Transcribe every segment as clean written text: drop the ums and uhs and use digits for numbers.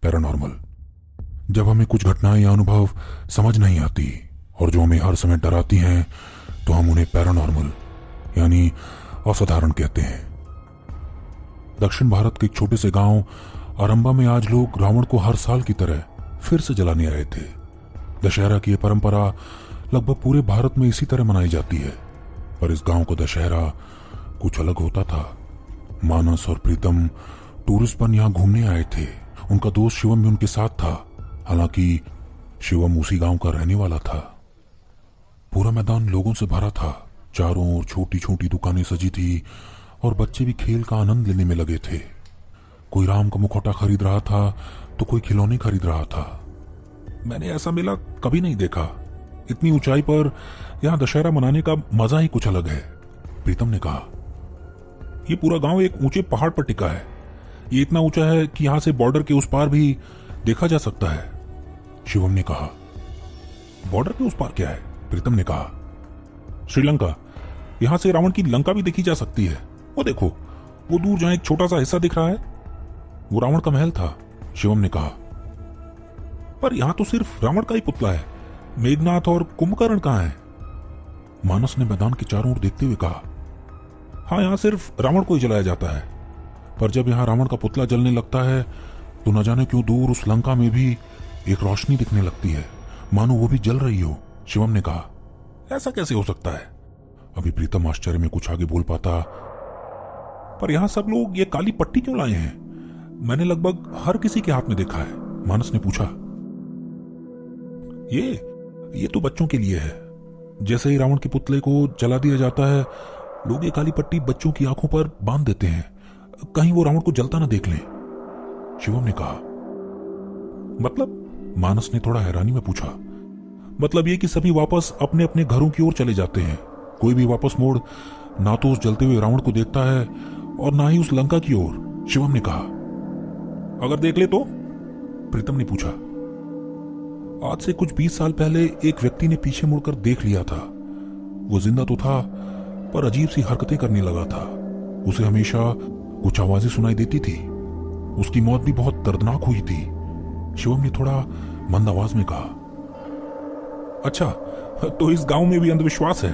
Paranormal. जब हमें कुछ घटनाएं या अनुभव समझ नहीं आती और जो हमें हर समय डराती हैं तो हम उन्हें पैरानॉर्मल यानी असाधारण कहते हैं। दक्षिण भारत के एक छोटे से गांव आरंबा में आज लोग रावण को हर साल की तरह फिर से जलाने आए थे। दशहरा की यह परंपरा लगभग पूरे भारत में इसी तरह मनाई जाती है, पर इस गांव का दशहरा कुछ अलग होता था। मानस और प्रीतम टूरिस्ट बन यहाँ घूमने आए थे। उनका दोस्त शिवम भी उनके साथ था। हालांकि शिवम उसी गांव का रहने वाला था। पूरा मैदान लोगों से भरा था। चारों ओर छोटी छोटी दुकानें सजी थी और बच्चे भी खेल का आनंद लेने में लगे थे। कोई राम का मुखौटा खरीद रहा था तो कोई खिलौने खरीद रहा था। मैंने ऐसा मेला कभी नहीं देखा। इतनी ऊंचाई पर यहाँ दशहरा मनाने का मजा ही कुछ अलग है, प्रीतम ने कहा। ये पूरा गांव एक ऊंचे पहाड़ पर टिका है। ये इतना ऊंचा है कि यहां से बॉर्डर के उस पार भी देखा जा सकता है, शिवम ने कहा। बॉर्डर के उस पार क्या है? प्रीतम ने कहा। श्रीलंका। यहां से रावण की लंका भी देखी जा सकती है। वो देखो, वो दूर जहां एक छोटा सा हिस्सा दिख रहा है, वो रावण का महल था, शिवम ने कहा। पर यहां तो सिर्फ रावण का ही पुतला है। मेघनाथ और कुंभकर्ण कहां है? मानस ने मैदान के चारों ओर देखते हुए कहा। हाँ, यहां सिर्फ रावण को ही जलाया जाता है, पर जब यहां रावण का पुतला जलने लगता है तो न जाने क्यों दूर उस लंका में भी एक रोशनी दिखने लगती है, मानो वो भी जल रही हो, शिवम ने कहा। ऐसा कैसे हो सकता है? अभी प्रीतम आश्चर्य में कुछ आगे बोल पाता, पर यहां सब लोग ये काली पट्टी क्यों लाए हैं? मैंने लगभग हर किसी के हाथ में देखा है, मानस ने पूछा। ये तो बच्चों के लिए है। जैसे ही रावण के पुतले को जला दिया जाता है, लोग ये काली पट्टी बच्चों की आंखों पर बांध देते हैं, कहीं वो रावण को जलता ना देख लें, शिवम ने कहा। मतलब? मानस ने थोड़ा हैरानी में पूछा। मतलब ये कि सभी वापस अपने अपने घरों की ओर चले जाते हैं। कोई भी वापस मोड़ ना तो उस जलते हुए रावण को देखता है और ना ही उस लंका की ओर, शिवम ने कहा। अगर देख ले तो? प्रीतम ने पूछा। आज से कुछ 20 साल पहले एक व्यक्ति ने पीछे मुड़कर देख लिया था। वो जिंदा तो था, पर अजीब सी हरकतें करने लगा था। उसे हमेशा कुछ आवाजें सुनाई देती थी। उसकी मौत भी बहुत दर्दनाक हुई थी, शिवम ने थोड़ा मंद आवाज में कहा। अच्छा, तो इस गांव में भी अंधविश्वास है?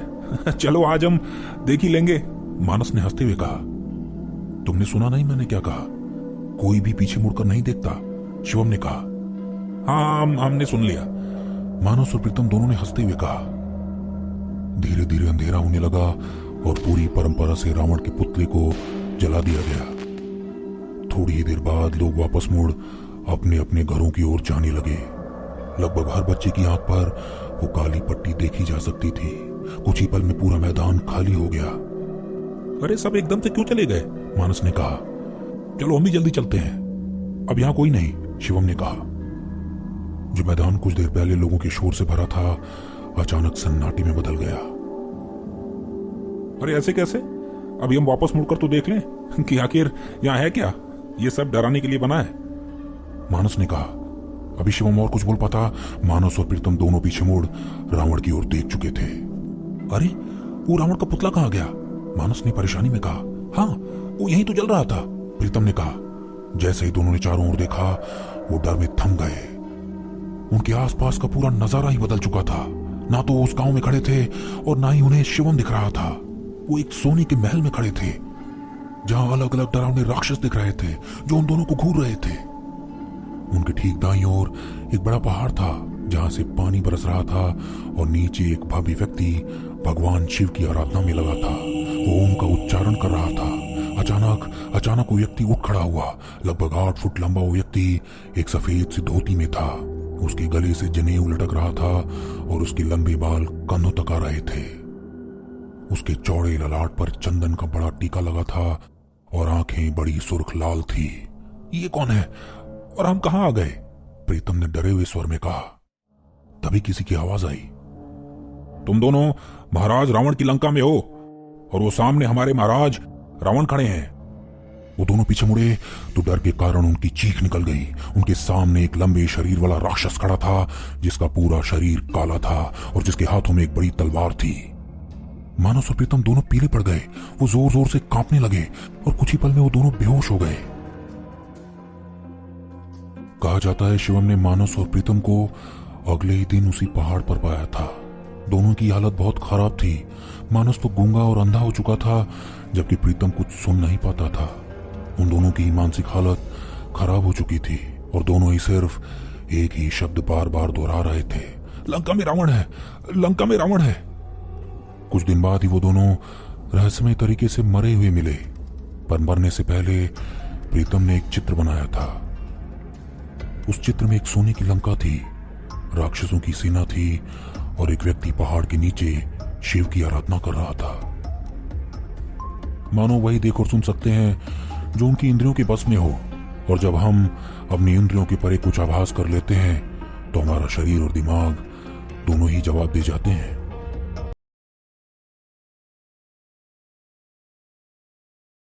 चलो आज हम देख ही लेंगे, मानस ने हंसते हुए कहा। तुमने सुना नहीं मैंने क्या कहा? कोई भी पीछे मुड़कर नहीं देखता, शिवम ने कहा। हाँ, हमने सुन लिया, मानस और प्रीतम दोनों ने हंसते हुए कहा। धीरे धीरे अंधेरा होने लगा और पूरी परंपरा से रावण के पुतले को जला दिया गया। थोड़ी ही देर बाद लोग वापस मुड़ अपने अपने घरों की ओर जाने लगे। लगभग हर बच्चे की आंख पर वो काली पट्टी देखी जा सकती थी। कुछ ही पल में पूरा मैदान खाली हो गया। अरे सब एकदम से क्यों चले गए? मानस ने कहा। चलो हम भी जल्दी चलते हैं, अब यहां कोई नहीं, शिवम ने कहा। जो मैदान कुछ देर पहले लोगों के शोर से भरा था, अचानक सन्नाटे में बदल गया। अरे ऐसे कैसे? अभी हम वापस मुड़कर तो देख लें कि आखिर यहां है क्या। ये सब डराने के लिए बना है, मानस ने कहा। अभी शिवम और कुछ बोल पाता, मानस और प्रीतम दोनों पीछे मुड़ रावण की ओर देख चुके थे। अरे वो रावण का पुतला कहां गया? मानस ने परेशानी में कहा। हाँ, वो यहीं तो जल रहा था, प्रीतम ने कहा। जैसे ही दोनों ने चारों ओर देखा, वो डर में थम गए। उनके आसपास का पूरा नजारा ही बदल चुका था। ना तो वो उस गांव में खड़े थे और ना ही उन्हें शिवम दिख रहा था। वो एक सोने के महल में खड़े थे, जहां अलग अलग डरावने राक्षस दिख रहे थे जो उन दोनों को घूर रहे थे। उनके ठीक दाईं ओर एक बड़ा पहाड़ था, जहां से पानी बरस रहा था और नीचे एक भव्य व्यक्ति भगवान शिव की आराधना में लगा था। वो ओम का उच्चारण कर रहा था। अचानक वो व्यक्ति उठ खड़ा हुआ। लगभग 8 फुट लंबा वो व्यक्ति एक सफेद सी धोती में था। उसके गले से जनेऊ लटक रहा था और उसके लंबे बाल कंधों तक आ रहे थे। उसके चौड़े ललाट पर चंदन का बड़ा टीका लगा था और आंखें बड़ी सुर्ख लाल थी। ये कौन है और हम कहां आ गए? प्रीतम ने डरे हुए स्वर में कहा। तभी किसी की आवाज आई। तुम दोनों महाराज रावण की लंका में हो और वो सामने हमारे महाराज रावण खड़े हैं। वो दोनों पीछे मुड़े तो डर के कारण उनकी चीख निकल गई। उनके सामने एक लंबे शरीर वाला राक्षस खड़ा था, जिसका पूरा शरीर काला था और जिसके हाथों में एक बड़ी तलवार थी। मानस और प्रीतम दोनों पीले पड़ गए। वो जोर जोर से कांपने लगे और कुछ ही पल में वो दोनों बेहोश हो गए। कहा जाता है शिवम ने मानस और प्रीतम को अगले ही दिन उसी पहाड़ पर पाया था। दोनों की हालत बहुत खराब थी। मानस तो गूंगा और अंधा हो चुका था, जबकि प्रीतम कुछ सुन नहीं पाता था। उन दोनों की मानसिक हालत खराब हो चुकी थी और दोनों ही सिर्फ एक ही शब्द बार बार दोहरा रहे थे, लंका में रावण है, लंका में रावण है। कुछ दिन बाद ही वो दोनों रहस्यमय तरीके से मरे हुए मिले, पर मरने से पहले प्रीतम ने एक चित्र बनाया था। उस चित्र में एक सोने की लंका थी, राक्षसों की सेना थी और एक व्यक्ति पहाड़ के नीचे शिव की आराधना कर रहा था। मानो वही देख और सुन सकते हैं जो उनकी इंद्रियों के बस में हो, और जब हम अपनी इंद्रियों के परे कुछ आभास कर लेते हैं तो हमारा शरीर और दिमाग दोनों ही जवाब दे जाते हैं।